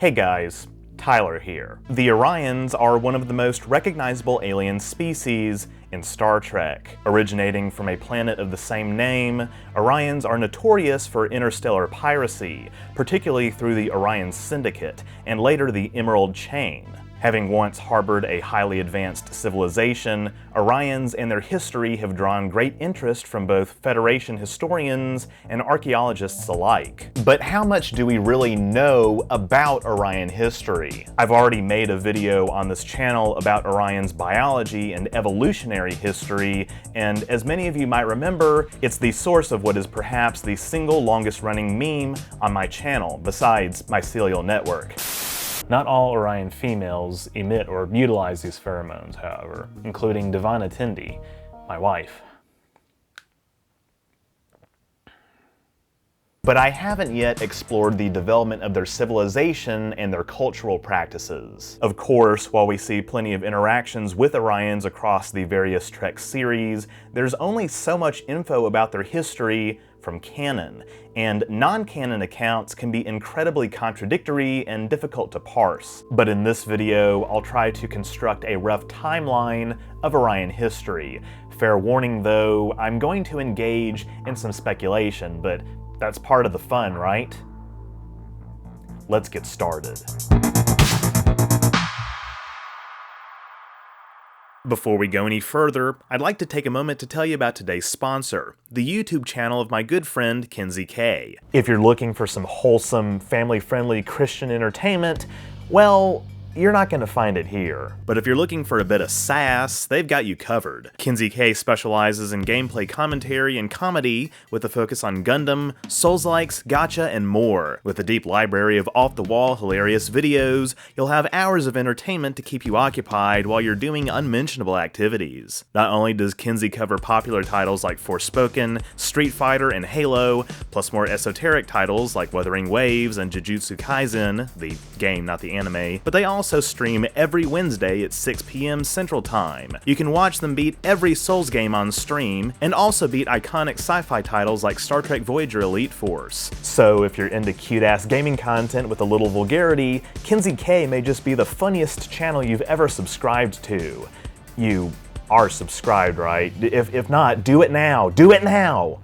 Hey guys, Tyler here. The Orions are one of the most recognizable alien species in Star Trek. Originating from a planet of the same name, Orions are notorious for interstellar piracy, particularly through the Orion Syndicate, and later the Emerald Chain. Having once harbored a highly advanced civilization, Orions and their history have drawn great interest from both Federation historians and archaeologists alike. But how much do we really know about Orion history? I've already made a video on this channel about Orion's biology and evolutionary history, and as many of you might remember, it's the source of what is perhaps the single longest running meme on my channel, besides mycelial network. Not all Orion females emit or utilize these pheromones, however, including Divana Tendi, my wife. But I haven't yet explored the development of their civilization and their cultural practices. Of course, while we see plenty of interactions with Orions across the various Trek series, there's only so much info about their history from canon, and non-canon accounts can be incredibly contradictory and difficult to parse. But in this video, I'll try to construct a rough timeline of Orion history. Fair warning though, I'm going to engage in some speculation, but that's part of the fun, right? Let's get started. Before we go any further, I'd like to take a moment to tell you about today's sponsor, the YouTube channel of my good friend Kenzie K. If you're looking for some wholesome, family-friendly Christian entertainment, well, you're not going to find it here. But if you're looking for a bit of sass, they've got you covered. Kenzie K specializes in gameplay commentary and comedy with a focus on Gundam, Souls-likes, gacha, and more. With a deep library of off-the-wall hilarious videos, you'll have hours of entertainment to keep you occupied while you're doing unmentionable activities. Not only does Kenzie cover popular titles like Forspoken, Street Fighter, and Halo, plus more esoteric titles like Wuthering Waves and Jujutsu Kaisen, the game, not the anime, but they also stream every Wednesday at 6 p.m. Central Time. You can watch them beat every Souls game on stream, and also beat iconic sci-fi titles like Star Trek Voyager Elite Force. So if you're into cute-ass gaming content with a little vulgarity, Kenzie K may just be the funniest channel you've ever subscribed to. You are subscribed, right? If not, do it now! Do it now!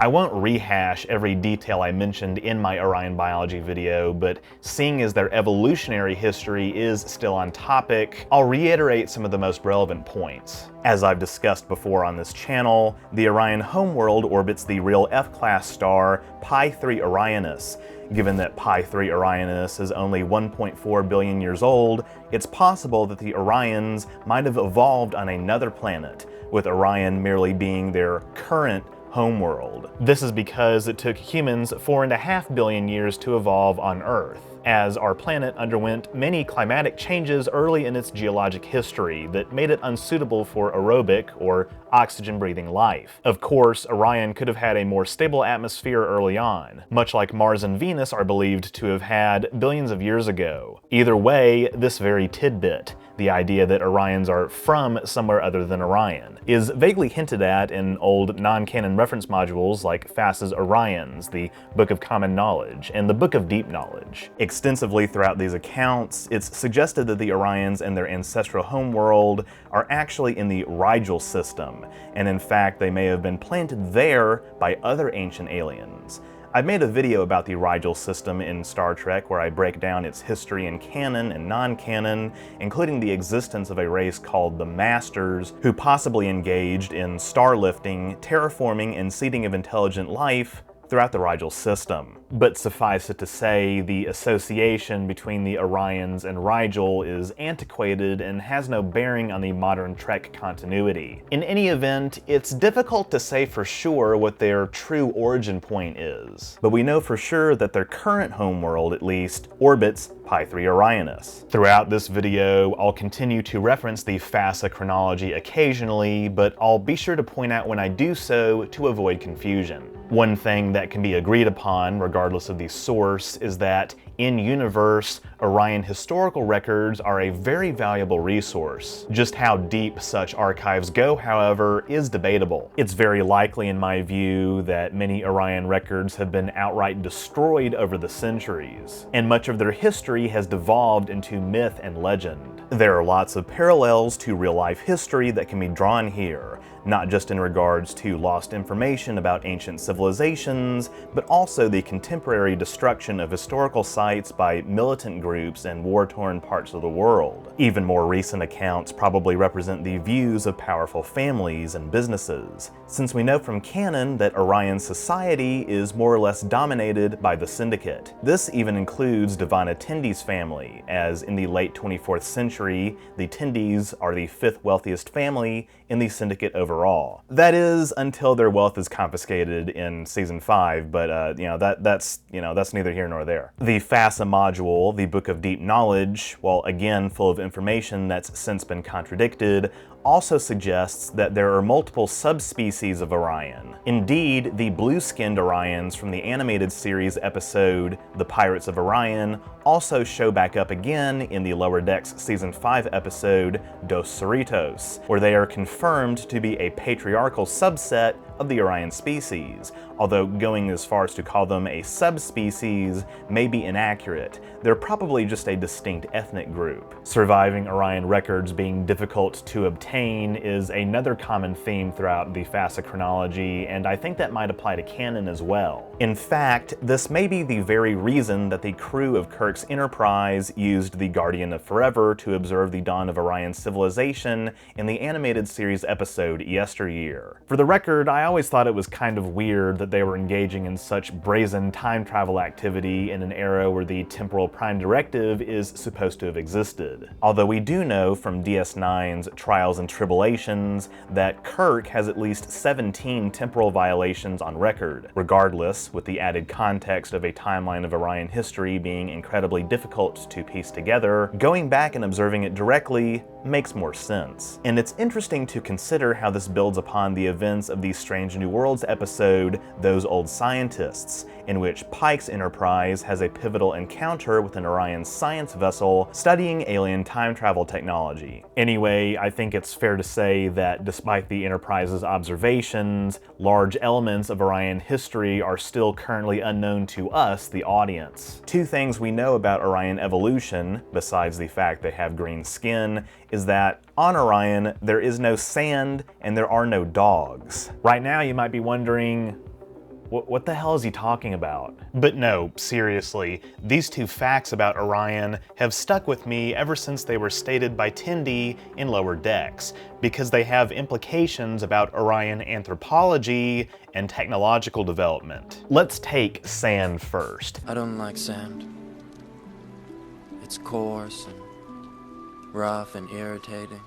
I won't rehash every detail I mentioned in my Orion biology video, but seeing as their evolutionary history is still on topic, I'll reiterate some of the most relevant points. As I've discussed before on this channel, the Orion homeworld orbits the real F-class star Pi 3 Orionis. Given that Pi 3 Orionis is only 1.4 billion years old, it's possible that the Orions might have evolved on another planet, with Orion merely being their current homeworld. This is because it took humans 4.5 billion years to evolve on Earth, as our planet underwent many climatic changes early in its geologic history that made it unsuitable for aerobic or oxygen-breathing life. Of course, Orion could have had a more stable atmosphere early on, much like Mars and Venus are believed to have had billions of years ago. Either way, this very tidbit, the idea that Orions are from somewhere other than Orion, is vaguely hinted at in old non-canon reference modules like Fass's Orions, the Book of Common Knowledge, and the Book of Deep Knowledge. Extensively throughout these accounts, it's suggested that the Orions and their ancestral homeworld are actually in the Rigel system, and in fact they may have been planted there by other ancient aliens. I've made a video about the Rigel system in Star Trek where I break down its history in canon and non-canon, including the existence of a race called the Masters, who possibly engaged in star-lifting, terraforming, and seeding of intelligent life throughout the Rigel system. But suffice it to say, the association between the Orions and Rigel is antiquated and has no bearing on the modern Trek continuity. In any event, it's difficult to say for sure what their true origin point is, but we know for sure that their current homeworld, at least, orbits Pi 3 Orionis. Throughout this video, I'll continue to reference the FASA chronology occasionally, but I'll be sure to point out when I do so to avoid confusion. One thing that can be agreed upon, regardless of the source, is that in-universe, Orion historical records are a very valuable resource. Just how deep such archives go, however, is debatable. It's very likely, in my view, that many Orion records have been outright destroyed over the centuries, and much of their history has devolved into myth and legend. There are lots of parallels to real-life history that can be drawn here, not just in regards to lost information about ancient civilizations, but also the contemporary destruction of historical sites by militant groups in war-torn parts of the world. Even more recent accounts probably represent the views of powerful families and businesses, since we know from canon that Orion society is more or less dominated by the Syndicate. This even includes Divana Tendi's family, as in the late 24th century, the Tendis are the 5th wealthiest family in the Syndicate overall. That is, until their wealth is confiscated in Season 5, but that's neither here nor there. The FASA module, the Book of Deep Knowledge, while again full of information that's since been contradicted, also suggests that there are multiple subspecies of Orion. Indeed, the blue-skinned Orions from the animated series episode The Pirates of Orion also show back up again in the Lower Decks Season 5 episode Dos Cerritos, where they are confirmed to be a patriarchal subset of the Orion species, although going as far as to call them a subspecies may be inaccurate. They're probably just a distinct ethnic group. Surviving Orion records being difficult to obtain is another common theme throughout the FASA chronology, and I think that might apply to canon as well. In fact, this may be the very reason that the crew of Kirk's Enterprise used the Guardian of Forever to observe the dawn of Orion civilization in the animated series episode Yesteryear. For the record, I always thought it was kind of weird that they were engaging in such brazen time travel activity in an era where the temporal prime directive is supposed to have existed. Although we do know from DS9's Trials and Tribulations that Kirk has at least 17 temporal violations on record. Regardless, with the added context of a timeline of Orion history being incredibly difficult to piece together, going back and observing it directly makes more sense. And it's interesting to consider how this builds upon the events of the Strange New Worlds episode, Those Old Scientists, in which Pike's Enterprise has a pivotal encounter with an Orion science vessel studying alien time travel technology. Anyway, I think it's fair to say that despite the Enterprise's observations, large elements of Orion history are still currently unknown to us, the audience. Two things we know about Orion evolution, besides the fact they have green skin, is that on Orion, there is no sand and there are no dogs. Right now, you might be wondering, what the hell is he talking about? But no, seriously, these two facts about Orion have stuck with me ever since they were stated by Tendi in Lower Decks, because they have implications about Orion anthropology and technological development. Let's take sand first. I don't like sand. It's coarse and rough and irritating,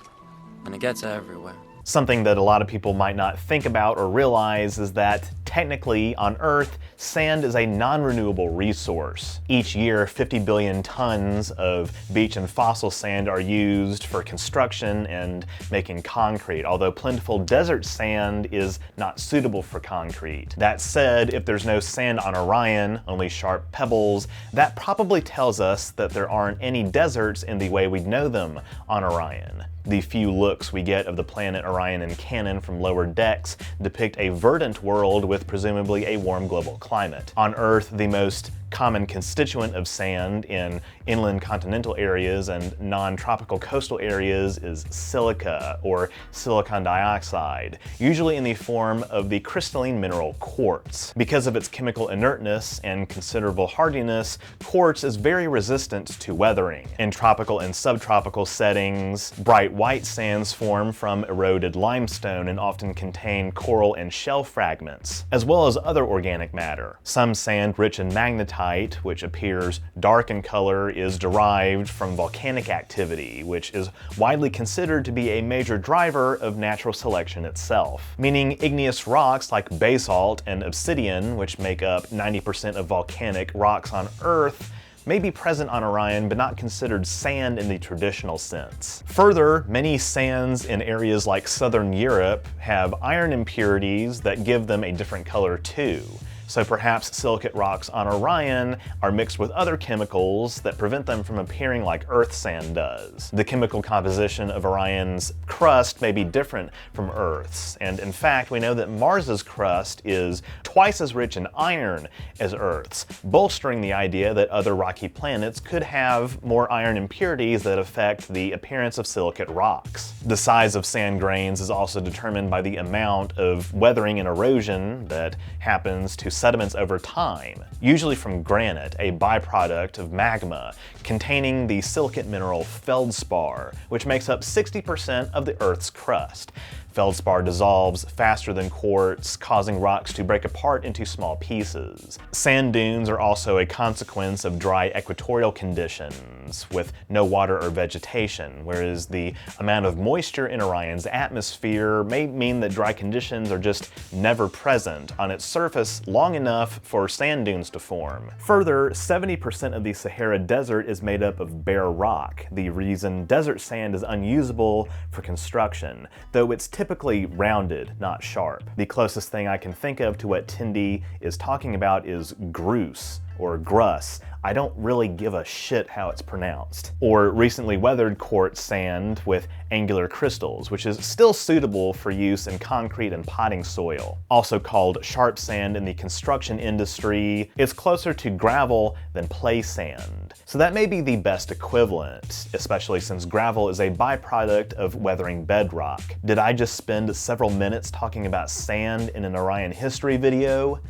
and it gets everywhere. Something that a lot of people might not think about or realize is that technically on Earth, sand is a non-renewable resource. Each year, 50 billion tons of beach and fossil sand are used for construction and making concrete, although plentiful desert sand is not suitable for concrete. That said, if there's no sand on Orion, only sharp pebbles, that probably tells us that there aren't any deserts in the way we'd know them on Orion. The few looks we get of the planet Orion in canon from Lower Decks depict a verdant world with presumably a warm global climate. On Earth, the most common constituent of sand in inland continental areas and non-tropical coastal areas is silica, or silicon dioxide, usually in the form of the crystalline mineral quartz. Because of its chemical inertness and considerable hardiness, quartz is very resistant to weathering. In tropical and subtropical settings, bright white sands form from eroded limestone and often contain coral and shell fragments, as well as other organic matter. Some sand rich in magnetite, which appears dark in color, is derived from volcanic activity, which is widely considered to be a major driver of natural selection itself. Meaning igneous rocks like basalt and obsidian, which make up 90% of volcanic rocks on Earth, may be present on Orion but not considered sand in the traditional sense. Further, many sands in areas like southern Europe have iron impurities that give them a different color too. So perhaps silicate rocks on Orion are mixed with other chemicals that prevent them from appearing like Earth sand does. The chemical composition of Orion's crust may be different from Earth's, and in fact we know that Mars's crust is twice as rich in iron as Earth's, bolstering the idea that other rocky planets could have more iron impurities that affect the appearance of silicate rocks. The size of sand grains is also determined by the amount of weathering and erosion that happens to sediments over time, usually from granite, a byproduct of magma, containing the silicate mineral feldspar, which makes up 60% of the Earth's crust. Feldspar dissolves faster than quartz, causing rocks to break apart into small pieces. Sand dunes are also a consequence of dry equatorial conditions with no water or vegetation, whereas the amount of moisture in Orion's atmosphere may mean that dry conditions are just never present on its surface long enough for sand dunes to form. Further, 70% of the Sahara Desert is made up of bare rock, the reason desert sand is unusable for construction, though it's typically rounded, not sharp. The closest thing I can think of to what Tindy is talking about is grus, or gruss. I don't really give a shit how it's pronounced. Or recently weathered quartz sand with angular crystals, which is still suitable for use in concrete and potting soil. Also called sharp sand in the construction industry, it's closer to gravel than play sand. So that may be the best equivalent, especially since gravel is a byproduct of weathering bedrock. Did I just spend several minutes talking about sand in an Orion history video?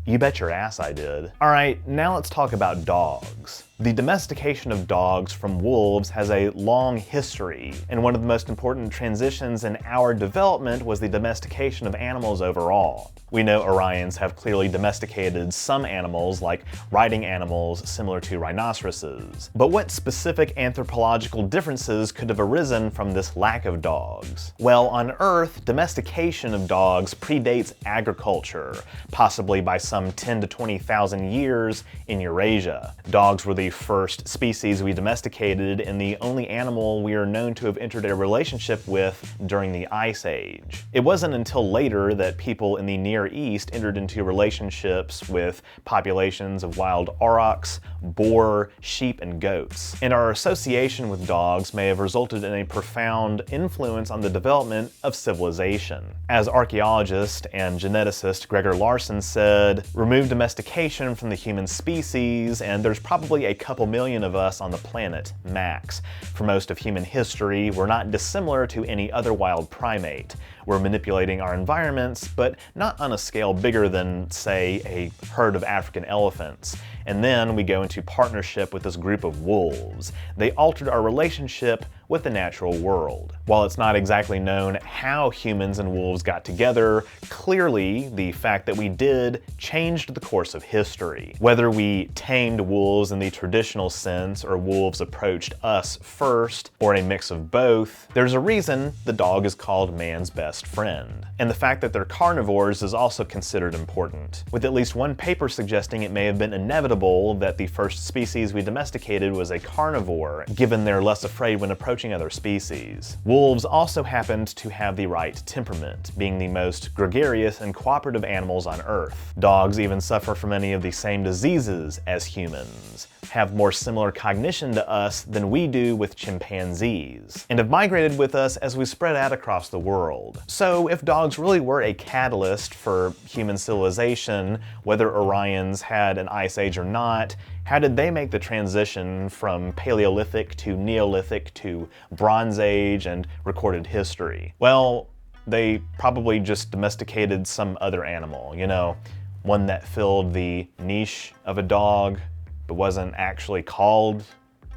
You bet your ass I did. Alright, now let's talk about dogs. The domestication of dogs from wolves has a long history, and one of the most important transitions in our development was the domestication of animals overall. We know Orions have clearly domesticated some animals, like riding animals similar to rhinoceroses. But what specific anthropological differences could have arisen from this lack of dogs? Well, on Earth, domestication of dogs predates agriculture, possibly by some 10 to 20,000 years in Eurasia. Dogs were the first species we domesticated and the only animal we are known to have entered a relationship with during the Ice Age. It wasn't until later that people in the Near East entered into relationships with populations of wild aurochs, boar, sheep, and goats. And our association with dogs may have resulted in a profound influence on the development of civilization. As archaeologist and geneticist Gregor Larson said, remove domestication from the human species and there's probably a couple million of us on the planet, max. For most of human history, we're not dissimilar to any other wild primate. We're manipulating our environments, but not on a scale bigger than, say, a herd of African elephants. And then we go into partnership with this group of wolves. They altered our relationship with the natural world. While it's not exactly known how humans and wolves got together, clearly the fact that we did changed the course of history. Whether we tamed wolves in the traditional sense or wolves approached us first, or a mix of both, there's a reason the dog is called man's best friend. And the fact that they're carnivores is also considered important, with at least one paper suggesting it may have been inevitable that the first species we domesticated was a carnivore, given they're less afraid when approaching other species. Wolves also happened to have the right temperament, being the most gregarious and cooperative animals on Earth. Dogs even suffer from many of the same diseases as humans, have more similar cognition to us than we do with chimpanzees, and have migrated with us as we spread out across the world. So if dogs really were a catalyst for human civilization, whether Orions had an ice age or not, how did they make the transition from Paleolithic to Neolithic to Bronze Age and recorded history? Well, they probably just domesticated some other animal, you know, one that filled the niche of a dog, but wasn't actually called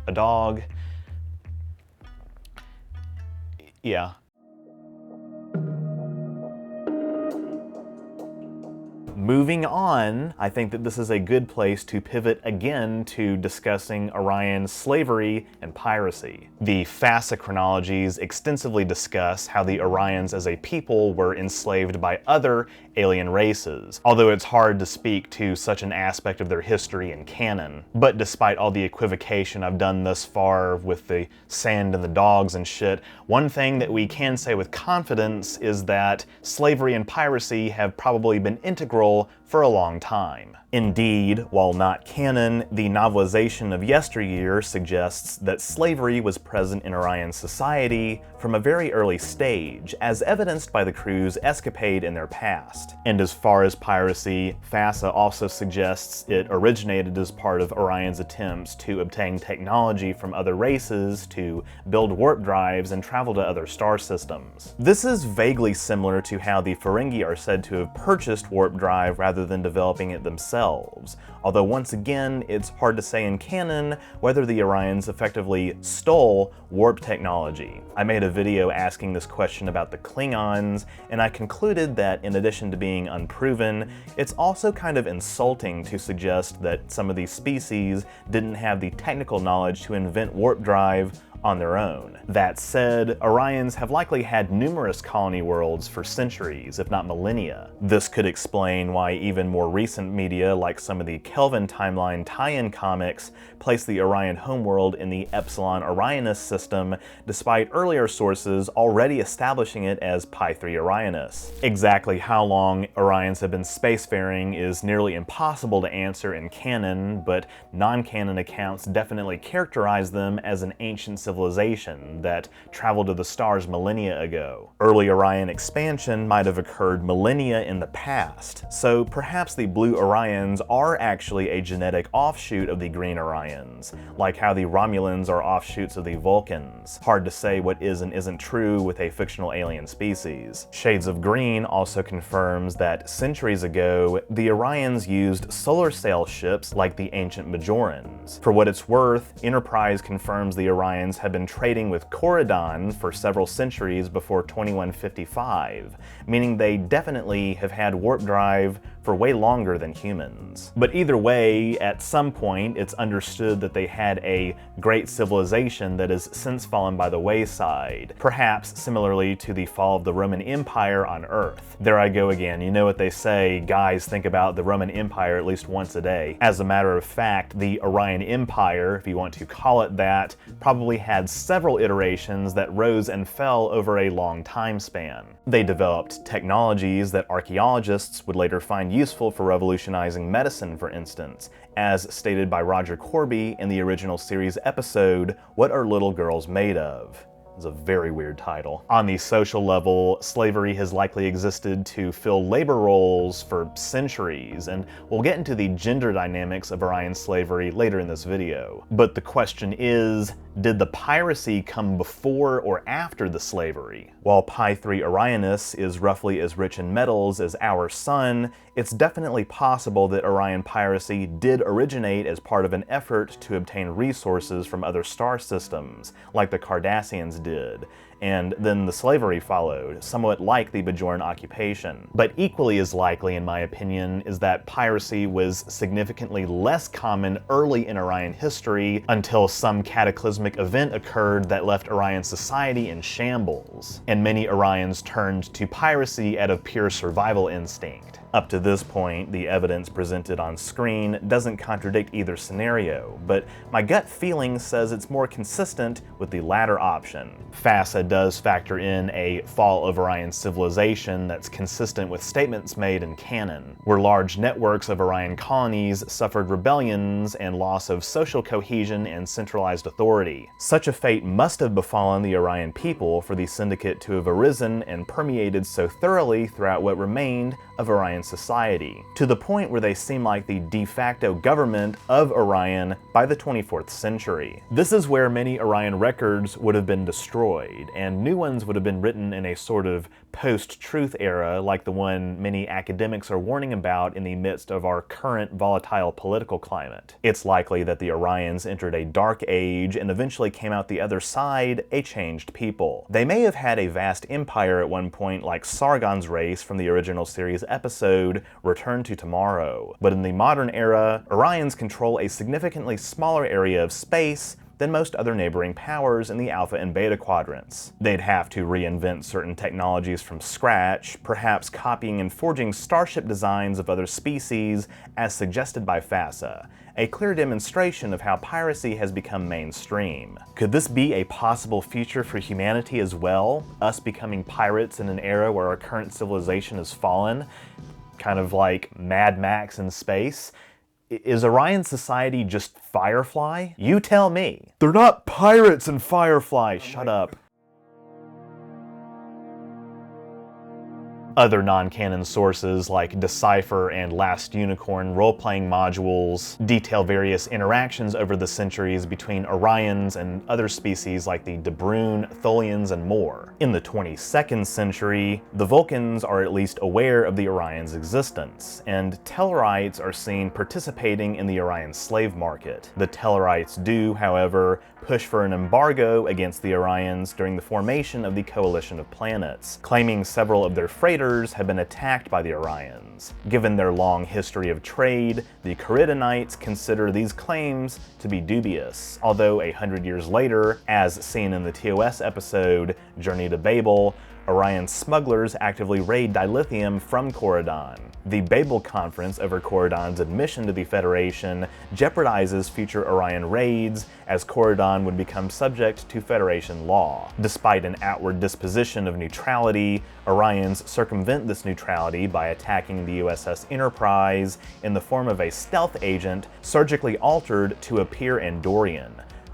a dog. Yeah. Moving on, I think that this is a good place to pivot again to discussing Orion's slavery and piracy. The FASA chronologies extensively discuss how the Orions as a people were enslaved by other alien races, although it's hard to speak to such an aspect of their history in canon. But despite all the equivocation I've done thus far with the sand and the dogs and shit, one thing that we can say with confidence is that slavery and piracy have probably been integral for a long time. Indeed, while not canon, the novelization of yesteryear suggests that slavery was present in Orion society from a very early stage, as evidenced by the crew's escapade in their past. And as far as piracy, FASA also suggests it originated as part of Orion's attempts to obtain technology from other races to build warp drives and travel to other star systems. This is vaguely similar to how the Ferengi are said to have purchased warp drive rather than developing it themselves, although once again, it's hard to say in canon whether the Orions effectively stole warp technology. I made a video asking this question about the Klingons, and I concluded that in addition to being unproven, it's also kind of insulting to suggest that some of these species didn't have the technical knowledge to invent warp drive on their own. That said, Orions have likely had numerous colony worlds for centuries, if not millennia. This could explain why even more recent media, like some of the Kelvin timeline tie-in comics, place the Orion homeworld in the Epsilon Orionis system, despite earlier sources already establishing it as Pi 3 Orionis. Exactly how long Orions have been spacefaring is nearly impossible to answer in canon, but non-canon accounts definitely characterize them as an ancient civilization that traveled to the stars millennia ago. Early Orion expansion might have occurred millennia in the past, so perhaps the blue Orions are actually a genetic offshoot of the green Orions, like how the Romulans are offshoots of the Vulcans. Hard to say what is and isn't true with a fictional alien species. Shades of Green also confirms that centuries ago, the Orions used solar sail ships like the ancient Majorans. For what it's worth, Enterprise confirms the Orions had been trading with Corridon for several centuries before 2155, meaning they definitely have had warp drive for way longer than humans. But either way, at some point, it's understood that they had a great civilization that has since fallen by the wayside, perhaps similarly to the fall of the Roman Empire on Earth. There I go again, you know what they say, guys think about the Roman Empire at least once a day. As a matter of fact, the Orion Empire, if you want to call it that, probably had several iterations that rose and fell over a long time span. They developed technologies that archaeologists would later find useful for revolutionizing medicine, for instance, as stated by Roger Corby in the original series episode, What Are Little Girls Made Of? It's a very weird title. On the social level, slavery has likely existed to fill labor roles for centuries, and we'll get into the gender dynamics of Orion slavery later in this video. But the question is, did the piracy come before or after the slavery? While Pi 3 Orionis is roughly as rich in metals as our sun, it's definitely possible that Orion piracy did originate as part of an effort to obtain resources from other star systems, like the Cardassians did, and then the slavery followed, somewhat like the Bajoran occupation. But equally as likely, in my opinion, is that piracy was significantly less common early in Orion history until some cataclysmic event occurred that left Orion society in shambles, and many Orions turned to piracy out of pure survival instinct. Up to this point, the evidence presented on screen doesn't contradict either scenario, but my gut feeling says it's more consistent with the latter option. FASA does factor in a fall of Orion civilization that's consistent with statements made in canon, where large networks of Orion colonies suffered rebellions and loss of social cohesion and centralized authority. Such a fate must have befallen the Orion people for the Syndicate to have arisen and permeated so thoroughly throughout what remained of Orion society, to the point where they seem like the de facto government of Orion by the 24th century. This is where many Orion records would have been destroyed, and new ones would have been written in a sort of post-truth era like the one many academics are warning about in the midst of our current volatile political climate. It's likely that the Orions entered a dark age and eventually came out the other side a changed people. They may have had a vast empire at one point like Sargon's race from the original series episode Return to Tomorrow, but in the modern era, Orions control a significantly smaller area of space than most other neighboring powers in the Alpha and Beta quadrants. They'd have to reinvent certain technologies from scratch, perhaps copying and forging starship designs of other species as suggested by FASA, a clear demonstration of how piracy has become mainstream. Could this be a possible future for humanity as well? Us becoming pirates in an era where our current civilization has fallen? Kind of like Mad Max in space? Is Orion Society just Firefly? You tell me. They're not pirates in Firefly, shut up. Other non-canon sources like Decipher and Last Unicorn role-playing modules detail various interactions over the centuries between Orions and other species like the De Bruyn, Tholians, and more. In the 22nd century, the Vulcans are at least aware of the Orion's existence, and Tellarites are seen participating in the Orion slave market. The Tellarites do, however, push for an embargo against the Orions during the formation of the Coalition of Planets, claiming several of their freighters have been attacked by the Orions. Given their long history of trade, the Caridonites consider these claims to be dubious, although 100 years later, as seen in the TOS episode Journey to Babel, Orion smugglers actively raid dilithium from Corydon. The Babel Conference over Corydon's admission to the Federation jeopardizes future Orion raids, as Corydon would become subject to Federation law. Despite an outward disposition of neutrality, Orions circumvent this neutrality by attacking the USS Enterprise in the form of a stealth agent surgically altered to appear Andorian.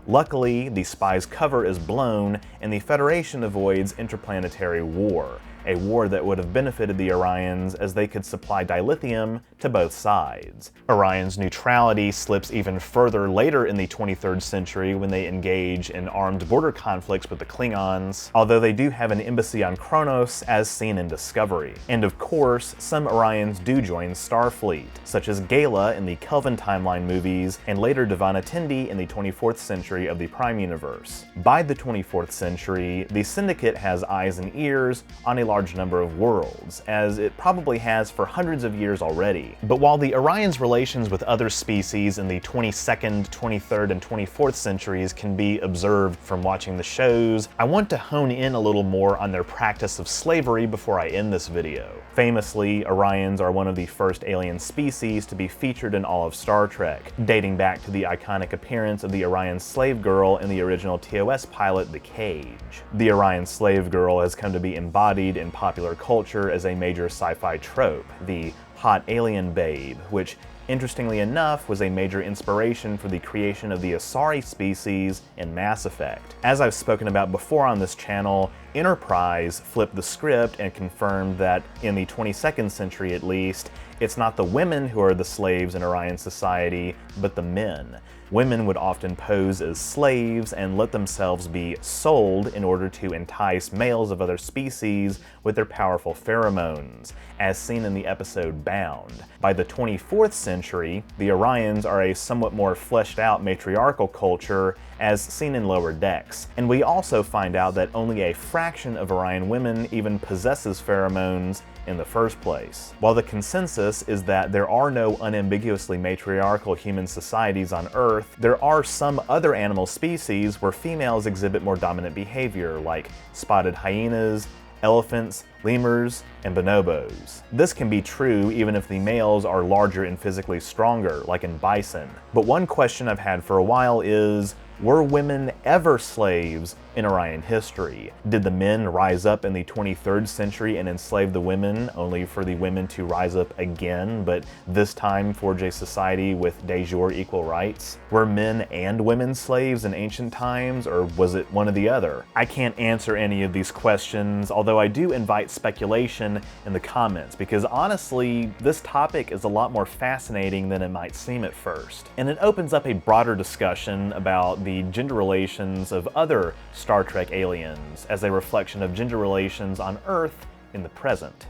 Luckily, the spy's cover is blown, and the Federation avoids interplanetary war, a war that would have benefited the Orions as they could supply dilithium to both sides. Orion's neutrality slips even further later in the 23rd century when they engage in armed border conflicts with the Klingons, although they do have an embassy on Kronos as seen in Discovery. And of course, some Orions do join Starfleet, such as Gala in the Kelvin Timeline movies and later Devana Tendi in the 24th century of the Prime Universe. By the 24th century, the Syndicate has eyes and ears on a large number of worlds, as it probably has for hundreds of years already. But while the Orion's relations with other species in the 22nd, 23rd, and 24th centuries can be observed from watching the shows, I want to hone in a little more on their practice of slavery before I end this video. Famously, Orions are one of the first alien species to be featured in all of Star Trek, dating back to the iconic appearance of the Orion slave girl in the original TOS pilot The Cage. The Orion slave girl has come to be embodied in popular culture as a major sci-fi trope, the hot alien babe, which interestingly enough was a major inspiration for the creation of the Asari species in Mass Effect. As I've spoken about before on this channel, Enterprise flipped the script and confirmed that in the 22nd century at least, it's not the women who are the slaves in Orion society, but the men. Women would often pose as slaves and let themselves be sold in order to entice males of other species with their powerful pheromones, as seen in the episode Bound. By the 24th century, the Orions are a somewhat more fleshed out matriarchal culture, as seen in Lower Decks, and we also find out that only a fraction of Orion women even possesses pheromones in the first place. While the consensus is that there are no unambiguously matriarchal human societies on Earth, there are some other animal species where females exhibit more dominant behavior, like spotted hyenas, elephants, lemurs, and bonobos. This can be true even if the males are larger and physically stronger, like in bison. But one question I've had for a while is, were women ever slaves in Orion history? Did the men rise up in the 23rd century and enslave the women, only for the women to rise up again, but this time forge a society with de jure equal rights? Were men and women slaves in ancient times, or was it one or the other? I can't answer any of these questions, although I do invite speculation in the comments, because honestly, this topic is a lot more fascinating than it might seem at first. And it opens up a broader discussion about the gender relations of other Star Trek aliens as a reflection of gender relations on Earth in the present.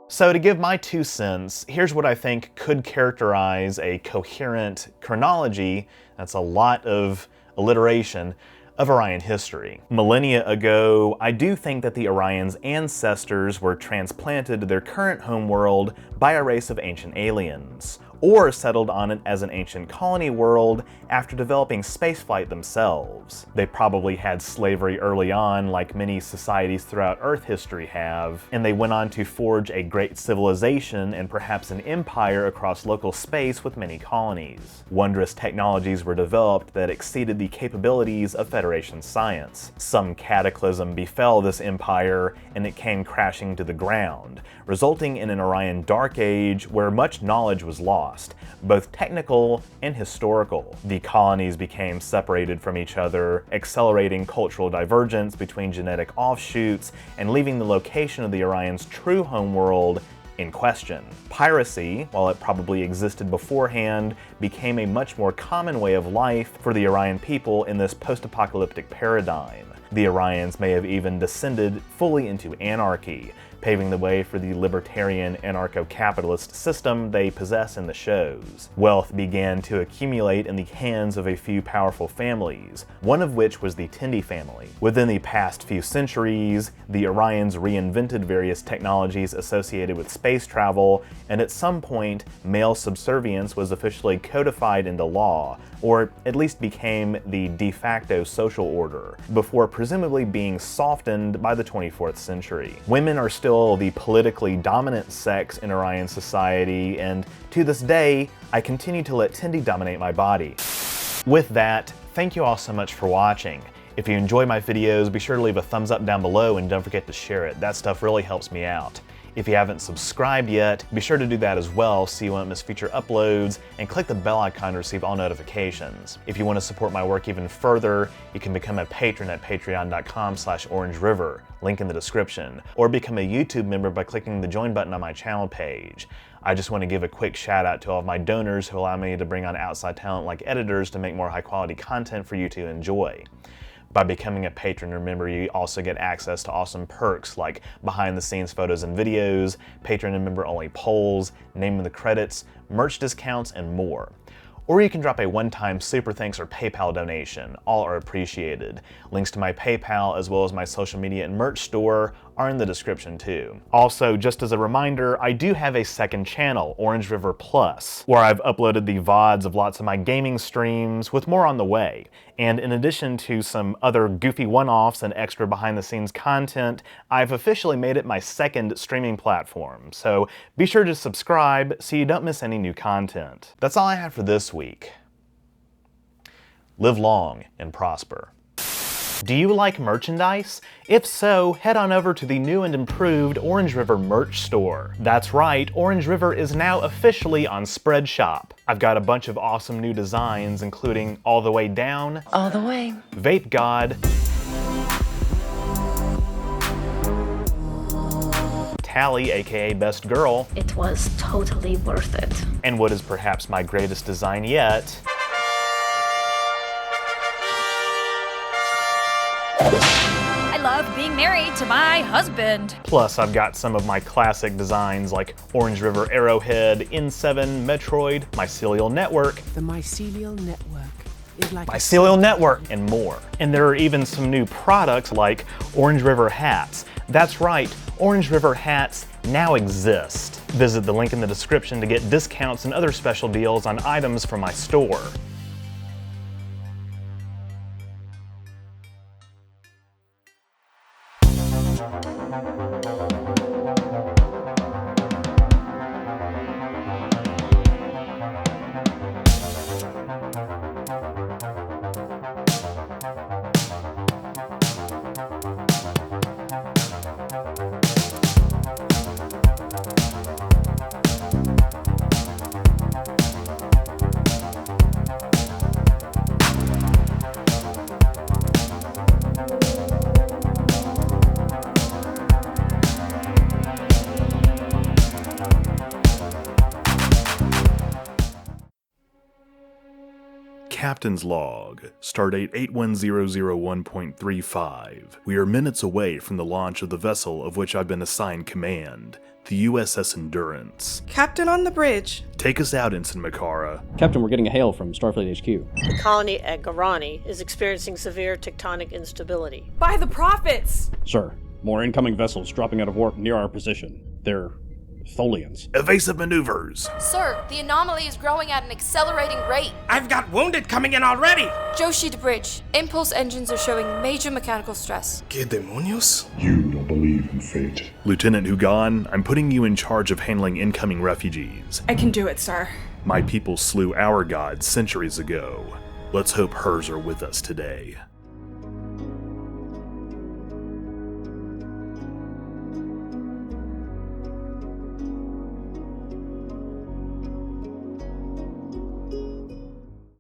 So to give my 2 cents, here's what I think could characterize a coherent chronology, that's a lot of alliteration, of Orion history. Millennia ago, I do think that the Orion's ancestors were transplanted to their current homeworld by a race of ancient aliens, or settled on it as an ancient colony world after developing spaceflight themselves. They probably had slavery early on, like many societies throughout Earth history have, and they went on to forge a great civilization and perhaps an empire across local space with many colonies. Wondrous technologies were developed that exceeded the capabilities of Federation science. Some cataclysm befell this empire, and it came crashing to the ground, resulting in an Orion Dark Age where much knowledge was lost, both technical and historical. The colonies became separated from each other, accelerating cultural divergence between genetic offshoots and leaving the location of the Orion's true homeworld in question. Piracy, while it probably existed beforehand, became a much more common way of life for the Orion people in this post-apocalyptic paradigm. The Orions may have even descended fully into anarchy, paving the way for the libertarian anarcho-capitalist system they possess in the shows. Wealth began to accumulate in the hands of a few powerful families, one of which was the Tendi family. Within the past few centuries, the Orions reinvented various technologies associated with space travel, and at some point, male subservience was officially codified into law, or at least became the de facto social order, before presumably being softened by the 24th century. Women are still the politically dominant sex in Orion society, and to this day, I continue to let Tendi dominate my body. With that, thank you all so much for watching. If you enjoy my videos, be sure to leave a thumbs up down below and don't forget to share it. That stuff really helps me out. If you haven't subscribed yet, be sure to do that as well so you won't miss future uploads, and click the bell icon to receive all notifications. If you want to support my work even further, you can become a patron at patreon.com/OrangeRiver, link in the description, or become a YouTube member by clicking the join button on my channel page. I just want to give a quick shout out to all of my donors who allow me to bring on outside talent like editors to make more high quality content for you to enjoy. By becoming a patron or member, you also get access to awesome perks like behind-the-scenes photos and videos, patron and member-only polls, name in the credits, merch discounts, and more. Or you can drop a one-time super thanks or PayPal donation. All are appreciated. Links to my PayPal as well as my social media and merch store are in the description too. Also, just as a reminder, I do have a second channel, OrangeRiver Plus, where I've uploaded the VODs of lots of my gaming streams, with more on the way. And in addition to some other goofy one-offs and extra behind-the-scenes content, I've officially made it my second streaming platform, so be sure to subscribe so you don't miss any new content. That's all I have for this week. Live long and prosper. Do you like merchandise? If so, head on over to the new and improved OrangeRiver merch store. That's right, OrangeRiver is now officially on Spreadshop. I've got a bunch of awesome new designs, including All the Way Down, All the Way, Vape God, Tally, aka Best Girl, it was totally worth it. and what is perhaps my greatest design yet, I love being married to my husband. Plus, I've got some of my classic designs like OrangeRiver Arrowhead, N7, Metroid, Mycelial Network, The mycelial network is like Mycelial Network, and more. And there are even some new products like OrangeRiver hats. That's right, OrangeRiver hats now exist. Visit the link in the description to get discounts and other special deals on items from my store. Captain's Log, Stardate 81001.35. We are minutes away from the launch of the vessel of which I've been assigned command, the USS Endurance. Captain on the bridge. Take us out, Ensign Makara. Captain, we're getting a hail from Starfleet HQ. The colony at Garani is experiencing severe tectonic instability. By the prophets! Sir, more incoming vessels dropping out of warp near our position. They're Tholians. Evasive maneuvers. Sir, the anomaly is growing at an accelerating rate. I've got wounded coming in already! Joshi to bridge. Impulse engines are showing major mechanical stress. ¿Qué demonios? You don't believe in fate. Lieutenant Hugon, I'm putting you in charge of handling incoming refugees. I can do it, sir. My people slew our gods centuries ago. Let's hope hers are with us today.